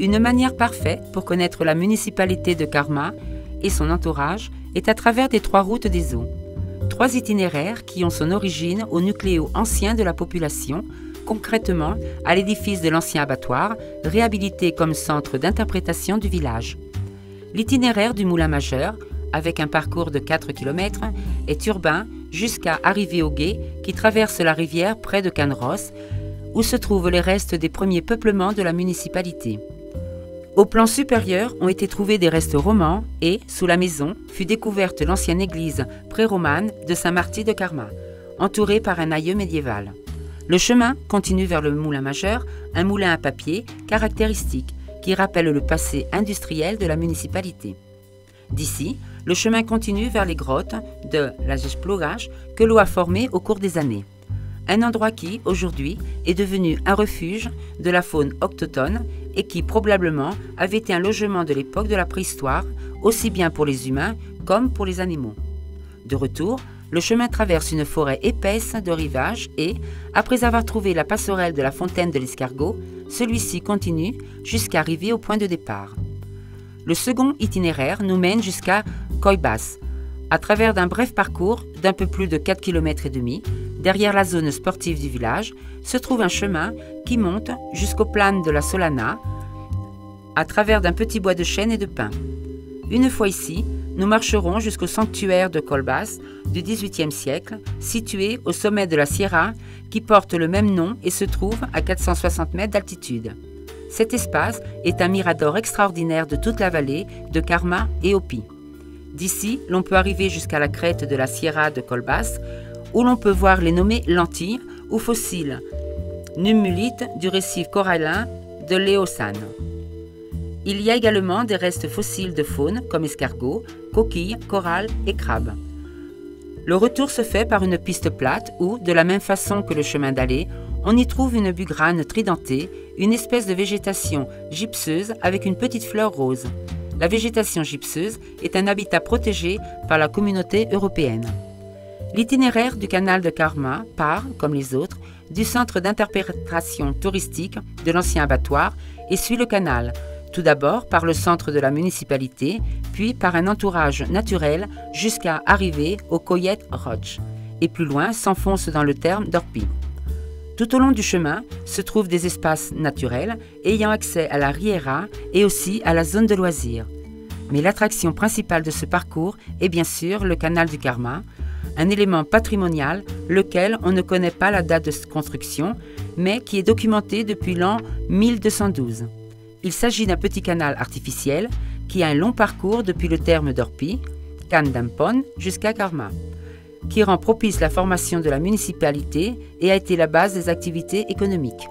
Une manière parfaite pour connaître la municipalité de Karma et son entourage est à travers des 3 routes des eaux. 3 itinéraires qui ont son origine au nucléo ancien de la population, concrètement à l'édifice de l'ancien abattoir, réhabilité comme centre d'interprétation du village. L'itinéraire du Moulin Majeur, avec un parcours de 4 km, est urbain jusqu'à arriver au gué qui traverse la rivière près de Canros, où se trouvent les restes des premiers peuplements de la municipalité. Au plan supérieur ont été trouvés des restes romans et, sous la maison, fut découverte l'ancienne église pré-romane de Saint-Marty de Karma, entourée par un aïeux médiéval. Le chemin continue vers le Moulin Majeur, un moulin à papier caractéristique qui rappelle le passé industriel de la municipalité. D'ici, le chemin continue vers les grottes de Las Esplugas que l'eau a formées au cours des années. Un endroit qui, aujourd'hui, est devenu un refuge de la faune autochtone et qui, probablement, avait été un logement de l'époque de la préhistoire, aussi bien pour les humains comme pour les animaux. De retour, le chemin traverse une forêt épaisse de rivages et, après avoir trouvé la passerelle de la fontaine de l'escargot, celui-ci continue jusqu'à arriver au point de départ. Le second itinéraire nous mène jusqu'à Coibas, à travers d'un bref parcours d'un peu plus de 4 km et demi, derrière la zone sportive du village, se trouve un chemin qui monte jusqu'aux plaines de la Solana, à travers d'un petit bois de chêne et de pin. Une fois ici, nous marcherons jusqu'au sanctuaire de Colbas du XVIIIe siècle, situé au sommet de la Sierra, qui porte le même nom et se trouve à 460 mètres d'altitude. Cet espace est un mirador extraordinaire de toute la vallée de Karma et Hopi. D'ici, l'on peut arriver jusqu'à la crête de la Sierra de Colbas, où l'on peut voir les nommées lentilles ou fossiles nummulites du récif corallin de l'Éocène. Il y a également des restes fossiles de faune comme escargots, coquilles, coralles et crabes. Le retour se fait par une piste plate où, de la même façon que le chemin d'aller, on y trouve une bugrane tridentée, une espèce de végétation gypseuse avec une petite fleur rose. La végétation gypseuse est un habitat protégé par la communauté européenne. L'itinéraire du canal de Karma part, comme les autres, du centre d'interprétation touristique de l'ancien abattoir et suit le canal, tout d'abord par le centre de la municipalité, puis par un entourage naturel jusqu'à arriver au Coyet Roch, et plus loin s'enfonce dans le terme d'Orpi. Tout au long du chemin se trouvent des espaces naturels ayant accès à la Riera et aussi à la zone de loisirs. Mais l'attraction principale de ce parcours est bien sûr le canal du Karma, un élément patrimonial, lequel on ne connaît pas la date de construction, mais qui est documenté depuis l'an 1212. Il s'agit d'un petit canal artificiel qui a un long parcours depuis le terme d'Orpi, Candampon, jusqu'à Karma, qui rend propice la formation de la municipalité et a été la base des activités économiques.